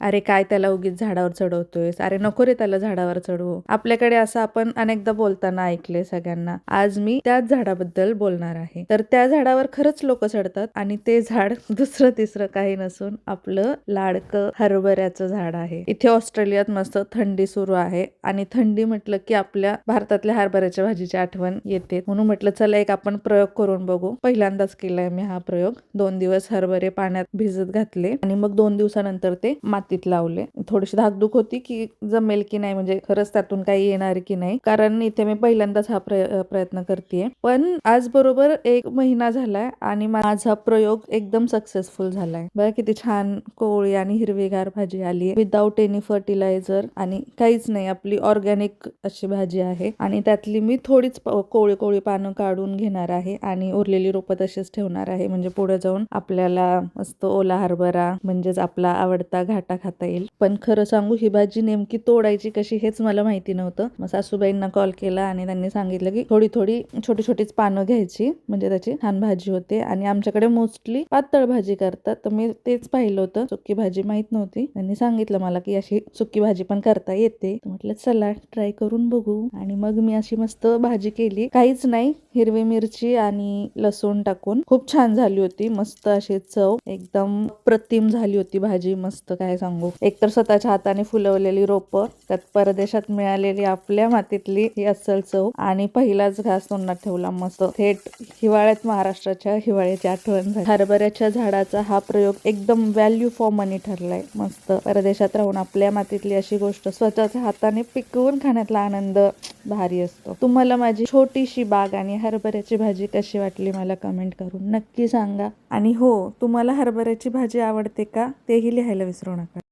अरे काय त्याला उगीच झाडावर चढवतोयस, अरे नको रे त्याला झाडावर चढवू. आपल्याकडे असं आपण अनेकदा बोलताना ऐकले सगळ्यांना. आज मी त्याच झाडाबद्दल बोलणार आहे. तर त्या झाडावर खरंच लोक चढतात आणि ते झाड दुसरं तिसरं काही नसून आपलं लाडकं हरभऱ्याचं झाड आहे. इथे ऑस्ट्रेलियात मस्त थंडी सुरू आहे आणि थंडी म्हटलं की आपल्या भारतातल्या हरभऱ्याच्या भाजीची आठवण येते. म्हणून म्हटलं चला एक आपण प्रयोग करून बघू. पहिल्यांदाच केलाय मी हा प्रयोग. 2 दिवस हरभरे पाण्यात भिजत घातले आणि मग 2 दिवसानंतर ते मातीत लावले. थोडीशी धाकधूक होती की जमेल की नाही, म्हणजे खरंच त्यातून काही येणार की नाही, कारण इथे मी पहिल्यांदाच हा प्रयत्न करतेय. पण आज बरोबर 1 महिना झालाय आणि माझा प्रयोग एकदम सक्सेसफुल झालाय. बघा किती छान कोवळी आणि हिरवीगार भाजी आली, विदाउट एनी फर्टिलायझर आणि काहीच नाही. आपली ऑर्गॅनिक अशी भाजी आहे आणि त्यातली मी थोडीच कोवळी कोवळी पानं काढून घेणार आहे आणि उरलेली रोपं तशीच ठेवणार आहे. म्हणजे पुढे जाऊन आपल्याला मस्त ओला हरभरा म्हणजेच आपला आवडता घाटा खाता येईल. पण खरं सांगू, ही भाजी नेमकी तोडायची कशी हेच मला माहिती नव्हतं. मग सासूबाईंना कॉल केला आणि त्यांनी सांगितलं की थोडी थोडी छोटी छोटीच पानं घ्यायची, म्हणजे त्याची छान भाजी होते. आणि आमच्याकडे मोस्टली पातळ भाजी करतात, तर मी तेच पाहिलं होतं. सुकी भाजी माहित नव्हती. त्यांनी सांगितलं मला की अशी सुकी भाजी पण करता येते. म्हटलं चला ट्राय करून बघू. आणि मग मी अशी मस्त भाजी केली. काहीच नाही, हिरवी मिरची आणि लसूण टाकून खूप छान झाली होती. मस्त अशी चव एकदम प्रतिम झाली होती भाजी. मस्त काय सांगू. एकतर स्वतःच्या हाताने फुलवलेली रोपं, त्यात परदेशात मिळालेली आपल्या मातीतली ही अस्सल चव आणि पहिलाच घास तोंडात ठेवला. मस्त थेट हिवाळ्यात महाराष्ट्राच्या हिवाळ्याची आठवण झाली. हरभऱ्याच्या झाडाचा हा प्रयोग एकदम व्हॅल्यू फॉर मनी ठरलाय. मस्त परदेशात राहून आपल्या मातीतली अशी गोष्ट स्वतःच्या हाताने पिकवून खाण्यातला आनंद भारी असतो. तुम्हाला माझी छोटीशी बाग आणि हरभऱ्याची भाजी कशी वाटली मला कमेंट करून नक्की सांगा. आणि हो, तुम्हाला हरभऱ्याची भाजी आवडते का तेही लिहायला विसरू नका.